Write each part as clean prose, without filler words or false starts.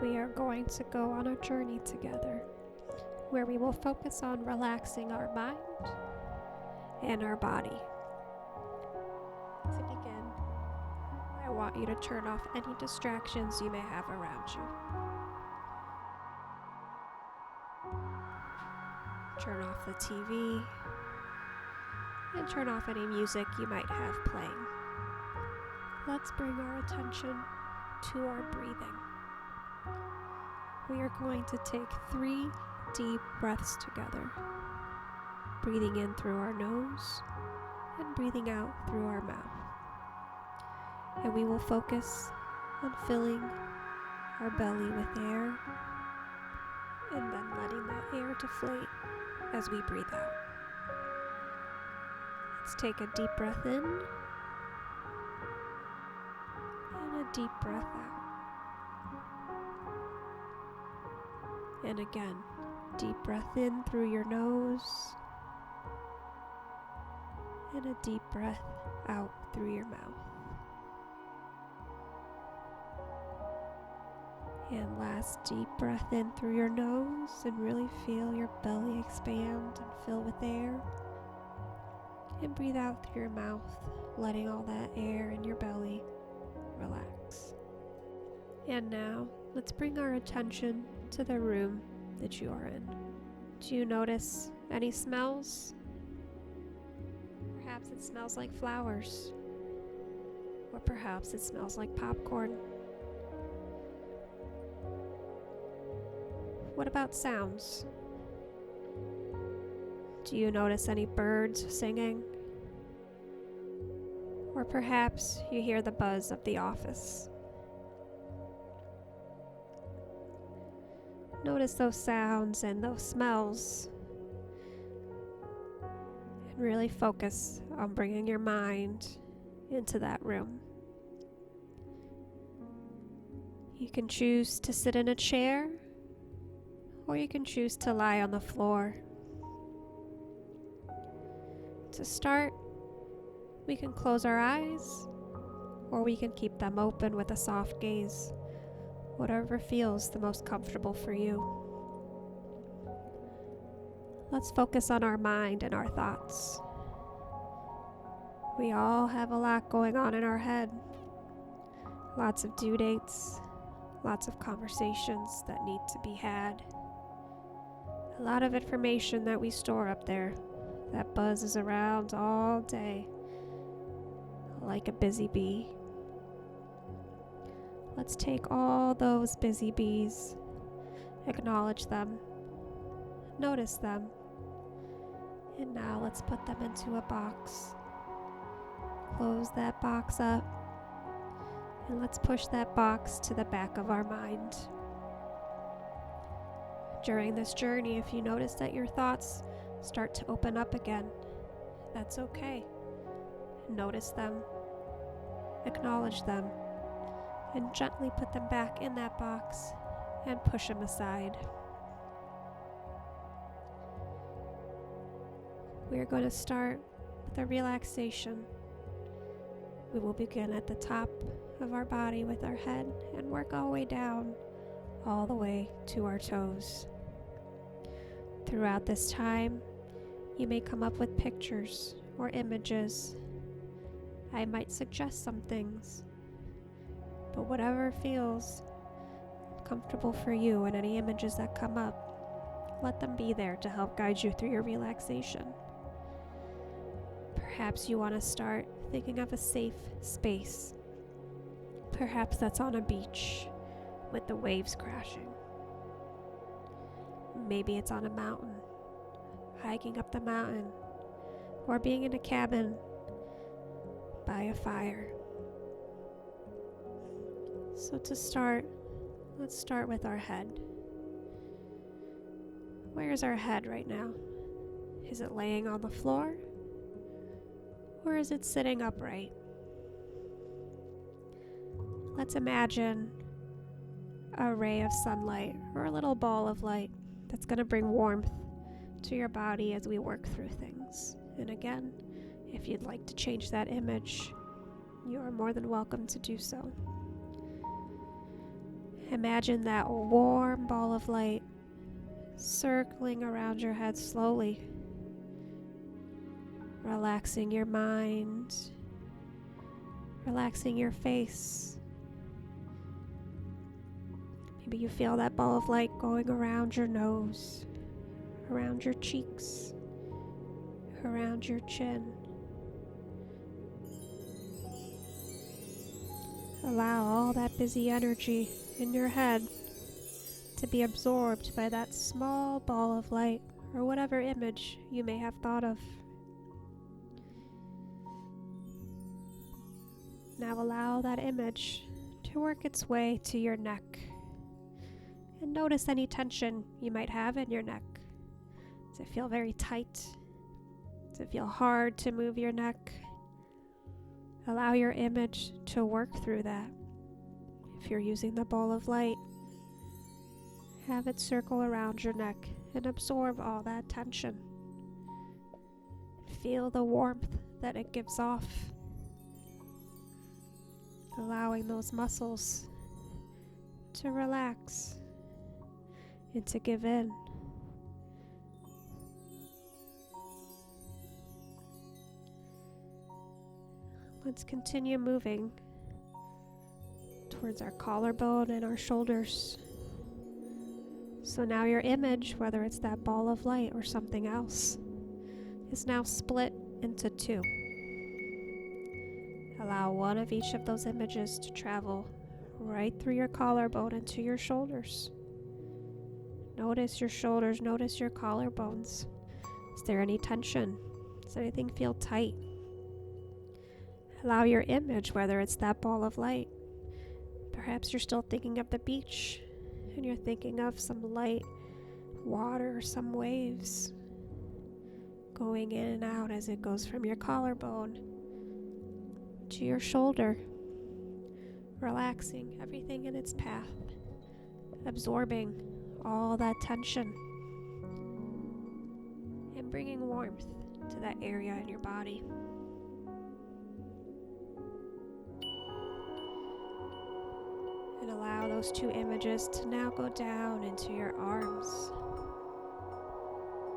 we are going to go on a journey together where we will focus on relaxing our mind and our body. To begin, I want you to turn off any distractions you may have around you. Turn off the TV and turn off any music you might have playing. Let's bring our attention to our breathing. We are going to take 3 deep breaths together, breathing in through our nose and breathing out through our mouth. And we will focus on filling our belly with air and then letting that air deflate as we breathe out. Let's take a deep breath in and a deep breath out. And again, deep breath in through your nose and a deep breath out through your mouth. And last deep breath in through your nose and really feel your belly expand and fill with air. And breathe out through your mouth, letting all that air in your belly relax. And now, let's bring our attention to the room that you are in. Do you notice any smells? Perhaps it smells like flowers, or perhaps it smells like popcorn. What about sounds? Do you notice any birds singing? Or perhaps you hear the buzz of the office. Notice those sounds and those smells, and really focus on bringing your mind into that room. You can choose to sit in a chair, or you can choose to lie on the floor. To start, we can close our eyes, or we can keep them open with a soft gaze. Whatever feels the most comfortable for you. Let's focus on our mind and our thoughts. We all have a lot going on in our head. Lots of due dates, lots of conversations that need to be had. A lot of information that we store up there that buzzes around all day like a busy bee. Let's take all those busy bees, acknowledge them, notice them, and now let's put them into a box. Close that box up, and let's push that box to the back of our mind. During this journey, if you notice that your thoughts start to open up again, that's okay. Notice them, acknowledge them, and gently put them back in that box and push them aside. We are going to start with a relaxation. We will begin at the top of our body with our head and work all the way down, all the way to our toes. Throughout this time, you may come up with pictures or images. I might suggest some things. But whatever feels comfortable for you and any images that come up, let them be there to help guide you through your relaxation. Perhaps you want to start thinking of a safe space. Perhaps that's on a beach with the waves crashing. Maybe it's on a mountain, hiking up the mountain, or being in a cabin by a fire. So to start, let's start with our head. Where's our head right now? Is it laying on the floor? Or is it sitting upright? Let's imagine a ray of sunlight or a little ball of light that's going to bring warmth to your body as we work through things. And again, if you'd like to change that image, you are more than welcome to do so. Imagine that warm ball of light circling around your head slowly, relaxing your mind, relaxing your face. Maybe you feel that ball of light going around your nose, around your cheeks, around your chin. Allow all that busy energy in your head to be absorbed by that small ball of light or whatever image you may have thought of. Now allow that image to work its way to your neck, and notice any tension you might have in your neck. Does it feel very tight? Does it feel hard to move your neck? Allow your image to work through that. If you're using the ball of light, have it circle around your neck and absorb all that tension. Feel the warmth that it gives off, allowing those muscles to relax and to give in. Let's continue moving towards our collarbone and our shoulders. So now your image, whether it's that ball of light or something else, is now split into two. Allow one of each of those images to travel right through your collarbone into your shoulders. Notice your shoulders, notice your collarbones. Is there any tension? Does anything feel tight? Allow your image, whether it's that ball of light. Perhaps you're still thinking of the beach and you're thinking of some light water or some waves going in and out as it goes from your collarbone to your shoulder, relaxing everything in its path, absorbing all that tension and bringing warmth to that area in your body. And allow those two images to now go down into your arms.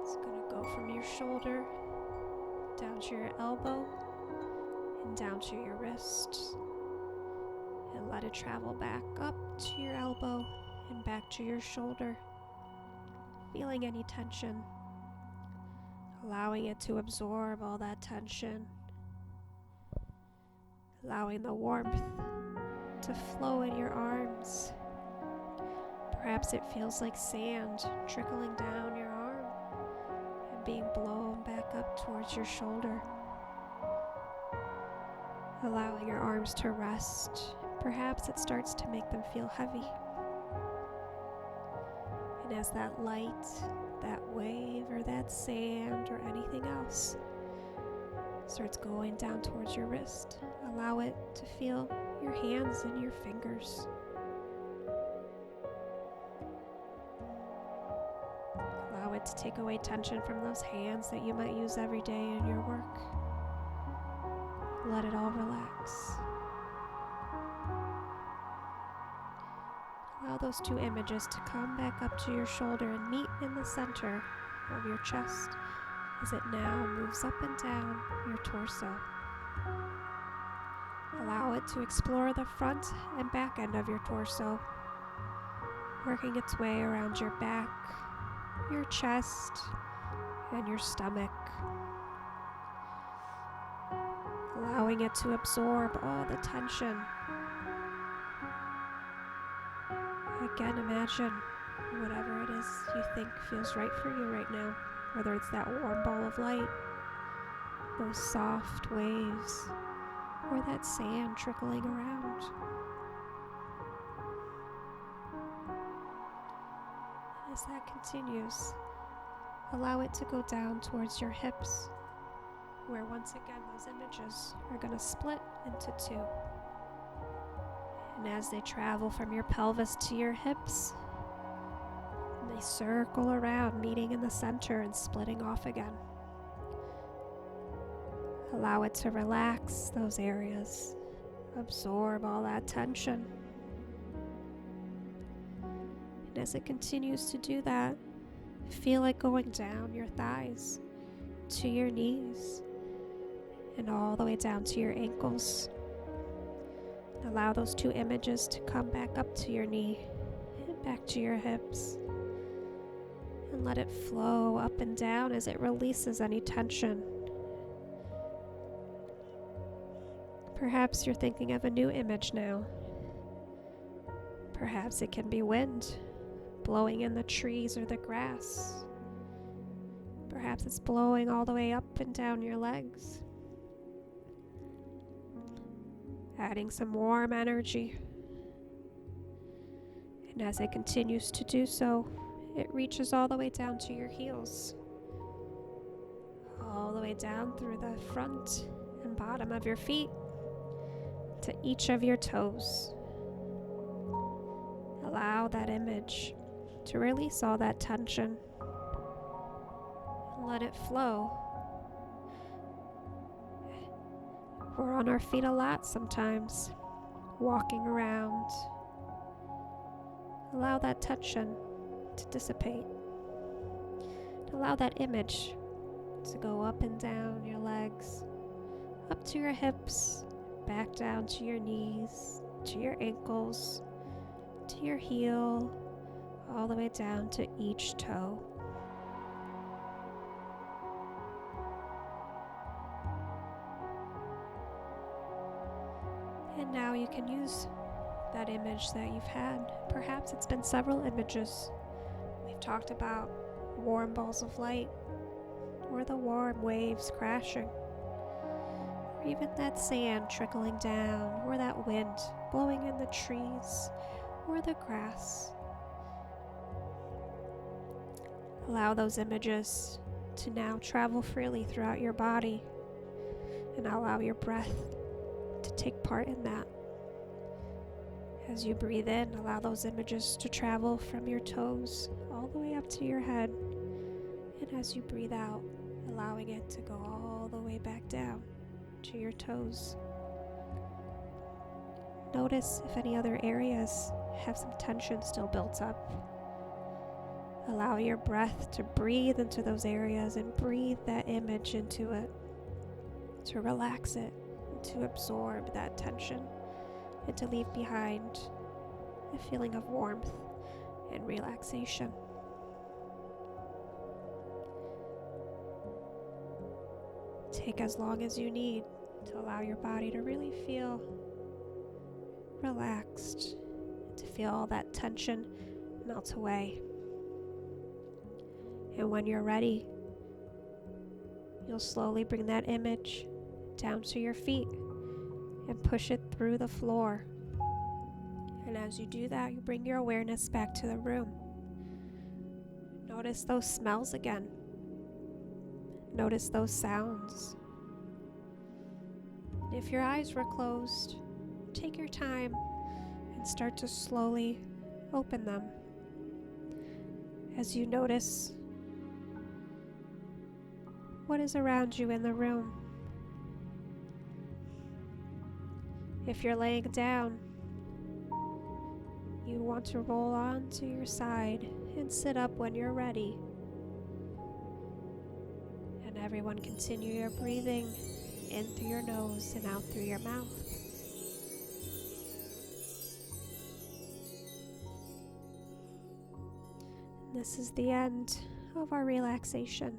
It's going to go from your shoulder down to your elbow and down to your wrist. And let it travel back up to your elbow and back to your shoulder. Feeling any tension. Allowing it to absorb all that tension. Allowing the warmth to flow in your arms. Perhaps it feels like sand trickling down your arm and being blown back up towards your shoulder. Allowing your arms to rest. Perhaps it starts to make them feel heavy. And as that light, that wave, or that sand, or anything else starts going down towards your wrist, allow it to feel your hands and your fingers. Allow it to take away tension from those hands that you might use every day in your work. Let it all relax. Allow those two images to come back up to your shoulder and meet in the center of your chest as it now moves up and down your torso. Allow it to explore the front and back end of your torso, working its way around your back, your chest, and your stomach. Allowing it to absorb all the tension. Again, imagine whatever it is you think feels right for you right now, whether it's that warm ball of light, those soft waves, or that sand trickling around. As that continues, allow it to go down towards your hips, where once again those images are going to split into two. And as they travel from your pelvis to your hips, they circle around, meeting in the center and splitting off again. Allow it to relax those areas, absorb all that tension. And as it continues to do that, feel it going down your thighs, to your knees, and all the way down to your ankles. Allow those two images to come back up to your knee and back to your hips. And let it flow up and down as it releases any tension. Perhaps you're thinking of a new image now. Perhaps it can be wind blowing in the trees or the grass. Perhaps it's blowing all the way up and down your legs, adding some warm energy. And as it continues to do so, it reaches all the way down to your heels, all the way down through the front and bottom of your feet to each of your toes. Allow that image to release all that tension. Let it flow. We're on our feet a lot sometimes, walking around. Allow that tension to dissipate. Allow that image to go up and down your legs, up to your hips, back down to your knees, to your ankles, to your heel, all the way down to each toe. And now you can use that image that you've had. Perhaps it's been several images. We've talked about warm balls of light, or the warm waves crashing, or even that sand trickling down, or that wind blowing in the trees or the grass. Allow those images to now travel freely throughout your body, and allow your breath to take part in that. As you breathe in, allow those images to travel from your toes all the way up to your head. And as you breathe out, allowing it to go all the way back down to your toes. Notice if any other areas have some tension still built up. Allow your breath to breathe into those areas and breathe that image into it, to relax it, to absorb that tension, and to leave behind a feeling of warmth and relaxation. Take as long as you need to allow your body to really feel relaxed, to feel all that tension melt away. And when you're ready, you'll slowly bring that image down to your feet and push it through the floor. And as you do that, you bring your awareness back to the room. Notice those smells again. Notice those sounds. If your eyes were closed, take your time and start to slowly open them. As you notice what is around you in the room. If you're laying down, you want to roll on to your side and sit up when you're ready. And everyone, continue your breathing in through your nose and out through your mouth. This is the end of our relaxation.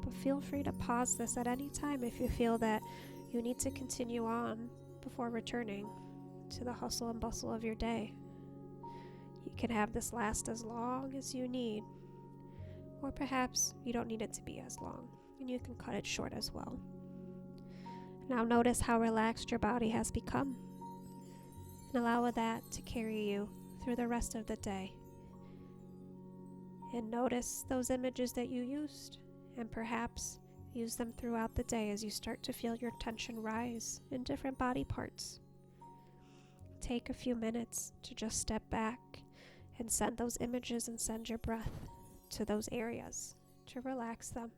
But feel free to pause this at any time if you feel that you need to continue on before returning to the hustle and bustle of your day. You can have this last as long as you need, or perhaps you don't need it to be as long, and you can cut it short as well. Now notice how relaxed your body has become, and allow that to carry you through the rest of the day. And notice those images that you used, and perhaps use them throughout the day as you start to feel your tension rise in different body parts. Take a few minutes to just step back and send those images and send your breath to those areas to relax them.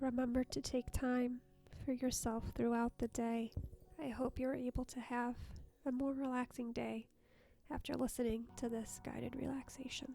Remember to take time for yourself throughout the day. I hope you're able to have a more relaxing day after listening to this guided relaxation.